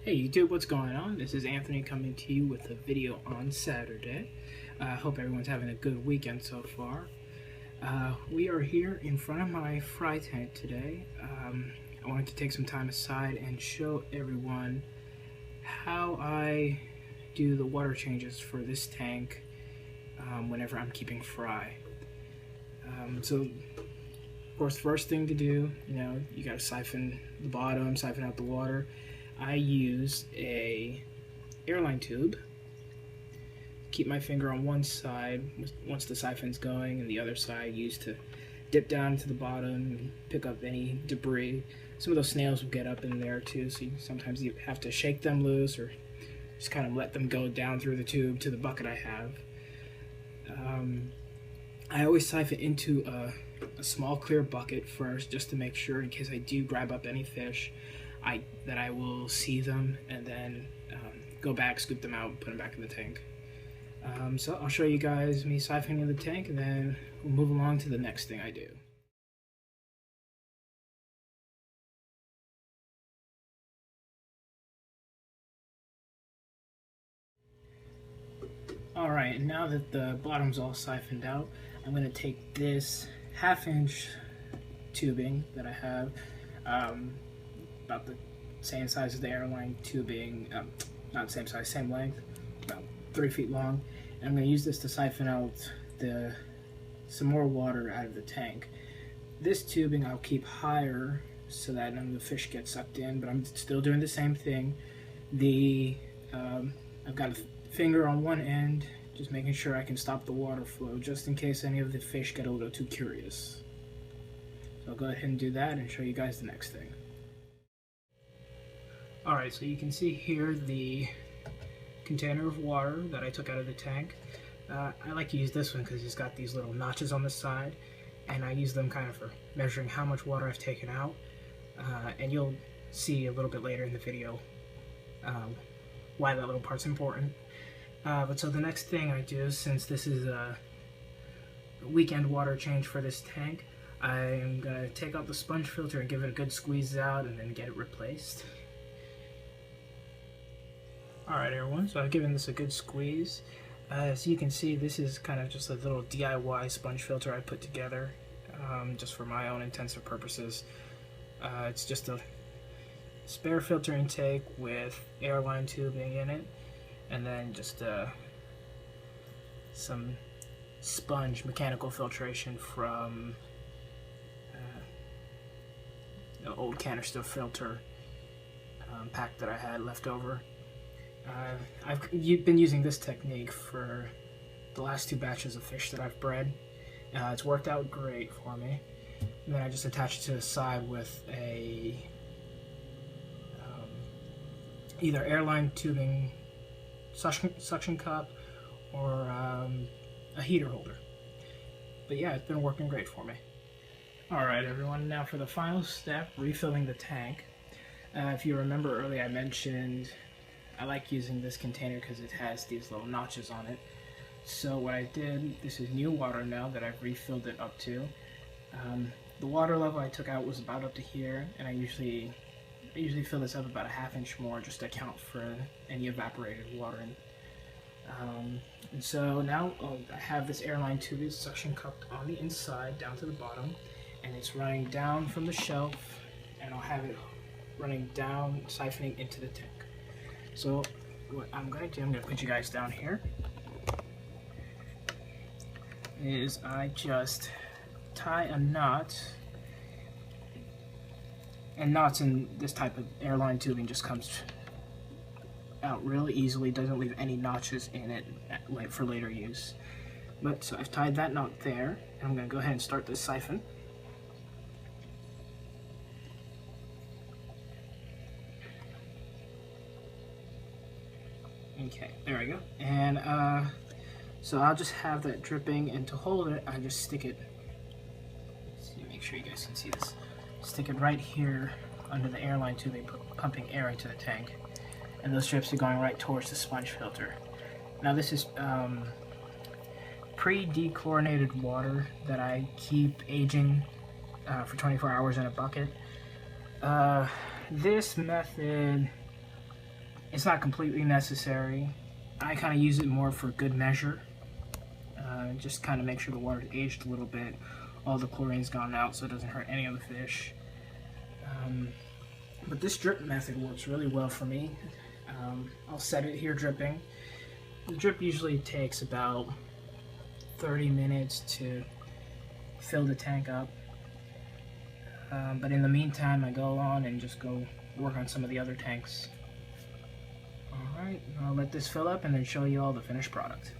Hey YouTube, what's going on? This is Anthony coming to you with a video on Saturday. I hope everyone's having a good weekend so far. We are here in front of my fry tank today. I wanted to take some time aside and show everyone how I do the water changes for this tank whenever I'm keeping fry. So of course, first thing to do, you gotta siphon the bottom, siphon out the water. I use a airline tube. Keep my finger on one side once the siphon's going, and the other side used to dip down to the bottom and pick up any debris. Some of those snails will get up in there too, so sometimes you have to shake them loose or just kind of let them go down through the tube to the bucket I have. I always siphon into a small clear bucket first, just to make sure in case I do grab up any fish that I will see them, and then go back, scoop them out, put them back in the tank. So I'll show you guys me siphoning the tank, and then we'll move along to the next thing I do. Alright, now that the bottom's all siphoned out, I'm going to take this 1/2-inch tubing that I have, about the same size as the airline tubing, not same size, same length, about 3 feet long, and I'm going to use this to siphon out some more water out of the tank. This tubing I'll keep higher so that none of the fish get sucked in, but I'm still doing the same thing. I've got a finger on one end, just making sure I can stop the water flow, just in case any of the fish get a little too curious. So I'll go ahead and do that and show you guys the next thing. Alright, so you can see here the container of water that I took out of the tank. I like to use this one because it's got these little notches on the side, and I use them kind of for measuring how much water I've taken out, and you'll see a little bit later in the video why that little part's important. But so the next thing I do, since this is a weekend water change for this tank, I'm going to take out the sponge filter and give it a good squeeze out and then get it replaced. Alright everyone, so I've given this a good squeeze. As you can see, this is kind of just a little DIY sponge filter I put together, just for my own intensive purposes. It's just a spare filter intake with airline tubing in it, and then just some sponge mechanical filtration from the old canister filter pack that I had left over. I've been using this technique for the last 2 batches of fish that I've bred. It's worked out great for me. And then I just attach it to the side with a either airline tubing suction cup or a heater holder. But yeah, it's been working great for me. Alright everyone, now for the final step, refilling the tank. If you remember earlier, I mentioned I like using this container because it has these little notches on it. So what I did, this is new water now that I've refilled it up to. The water level I took out was about up to here, and I usually fill this up about a 1/2 inch more just to account for any evaporated water. And so now I have this airline tube, it's suction cupped on the inside down to the bottom, and it's running down from the shelf, and I'll have it running down, siphoning into the tank. So what I'm going to do, I'm going to put you guys down here, is I just tie a knot, and knots in this type of airline tubing just comes out really easily, doesn't leave any notches in it for later use. But so I've tied that knot there, and I'm going to go ahead and start this siphon. Okay, there we go. And so I'll just have that dripping, and to hold it, I just stick it, let's see, make sure you guys can see this, stick it right here under the airline tubing, pumping air into the tank, and those drips are going right towards the sponge filter. Now this is pre-dechlorinated water that I keep aging for 24 hours in a bucket. This method It's not completely necessary. I kind of use it more for good measure. Just kind of make sure the water's aged a little bit. All the chlorine's gone out so it doesn't hurt any of the fish. But this drip method works really well for me. I'll set it here dripping. The drip usually takes about 30 minutes to fill the tank up. But in the meantime, I go on and just go work on some of the other tanks. Alright, I'll let this fill up and then show you all the finished product.